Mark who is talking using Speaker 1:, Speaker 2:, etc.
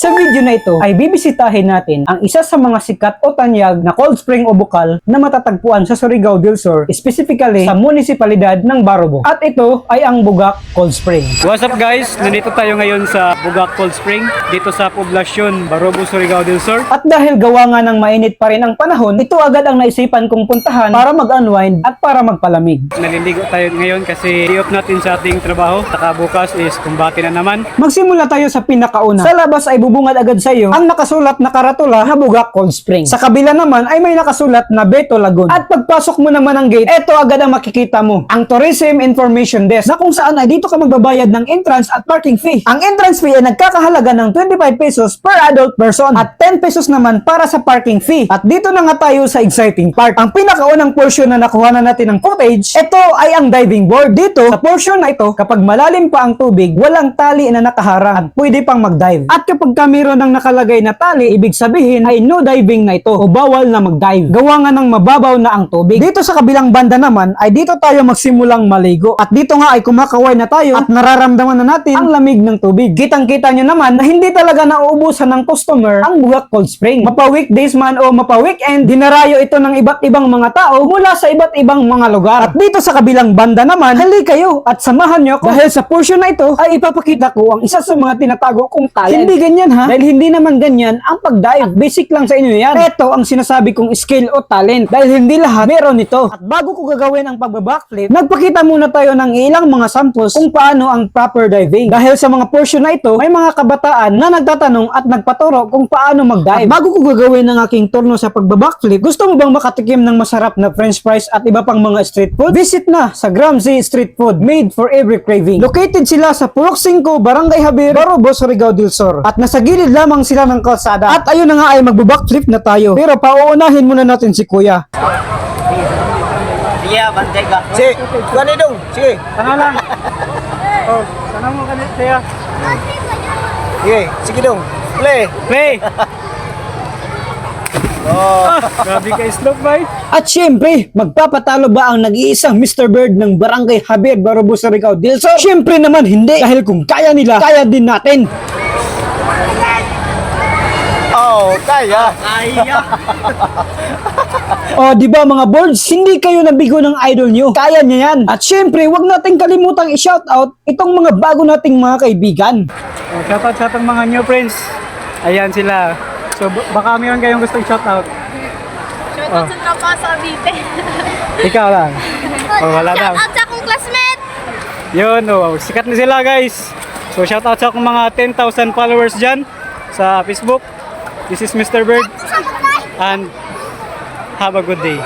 Speaker 1: Sa video na ito ay bibisitahin natin ang isa sa mga sikat o tanyag na cold spring o bukal na matatagpuan sa Surigao del Sur, specifically sa munisipalidad ng Barobo. At ito ay ang Bugak Cold Spring.
Speaker 2: What's up guys? Nandito tayo ngayon sa Bugak Cold Spring dito sa poblasyon Barobo, Surigao del Sur.
Speaker 1: At dahil gawa nga ng mainit pa rin ang panahon, ito agad ang naisipan kong puntahan para mag-unwind at para magpalamig.
Speaker 2: Naliligo tayo ngayon kasi day-off natin sa ating trabaho. Saka bukas is kumbati na naman.
Speaker 1: Magsimula tayo sa pinakauna. Sa labas ay bubungad agad sa iyo ang nakasulat na karatula na Bugak Cold Spring. Sa kabila naman ay may nakasulat na Beto Lagoon. At pagpasok mo naman ng gate, ito agad ang makikita mo, ang Tourism Information Desk, na kung saan ay dito ka magbabayad ng entrance at parking fee. Ang entrance fee ay nagkakahalaga ng 25 pesos per adult person at 10 pesos naman para sa parking fee. At dito na nga tayo sa exciting part. Ang pinakaunang portion na nakuha na natin ng footage, ito ay ang diving board. Dito, sa portion na ito, kapag malalim pa ang tubig, walang tali na nakaharang at pwede pang mag-dive. At kapag meron ng nakalagay na tali, ibig sabihin ay no diving na ito o bawal na mag-dive. Gawa nga ng mababaw na ang tubig. Dito sa kabilang banda naman ay dito tayo magsimulang maligo. At dito nga ay kumakaway na tayo at nararamdaman na natin ang lamig ng tubig. Kitang-kita nyo naman na hindi talaga nauubusan ng customer ang Bugak Cold Spring. Mapa-weekdays man o mapa-weekend, dinarayo ito ng iba't ibang mga tao mula sa iba't ibang mga lugar. At dito sa kabilang banda naman, hali kayo at samahan nyo ako dahil sa portion na ito ay ipapakita ko ang isa sa mga tinatago kong talent. Hindi ganyan ha, dahil hindi naman ganyan ang pag-dive. Basic lang sa inyo yan. Ito ang sinasabi kong skill o talent dahil hindi lahat meron ito. At bago ko gagawin ang pagbabackflip, nagpakita muna tayo ng ilang mga samples kung paano ang proper diving. Dahil sa mga portion na ito, may mga kabataan na nagtatanong at nagpaturo kung paano mag-dive. At bago ko gagawin ang aking turno sa pagbabackflip, gusto mo bang makatikim ng masarap na french fries at iba pang mga street food? Visit na sa Gramsci Street Food, made for every craving. Located sila sa Purok 5, Barangay Habir, Barobo, Surigao del Sur. At nasa gilid lamang sila ng kalsada. At ayun na nga ay magbabackflip na tayo. Pero pauunahin muna natin si Kuya.
Speaker 3: Iya, bantay ka. Sige, gani dong. Sige.
Speaker 2: Sana lang. Oh, sana mo kanit siya.
Speaker 3: Sige, sige dong. Play.
Speaker 2: Play! Grabe ka slope bay.
Speaker 1: At syempre, magpapatalo ba ang nag-iisang Mr. Bird ng Barangay Habir, Barobo, Surigao del Sur? Syempre naman hindi. Dahil kung kaya nila, kaya din natin.
Speaker 3: Oh, kaya.
Speaker 2: Kaya.
Speaker 1: O, di ba mga boards, hindi kayo nabigo ng idol nyo. Kaya niya yan. At syempre, wag nating kalimutang i-shoutout itong mga bago nating mga kaibigan.
Speaker 2: Oh, shoutout sa atong mga new friends. Ayan sila. So baka mayroon kayong gustong shoutout.
Speaker 4: Shoutout sa tropa sa Cavite.
Speaker 2: Ikaw lang. Oh, wala daw.
Speaker 4: Shoutout sa akong classmate.
Speaker 2: Yun, oh, sikat na sila guys. So shoutout sa akong mga 10,000 followers dyan sa Facebook. This is Mr. Bird and have a good day.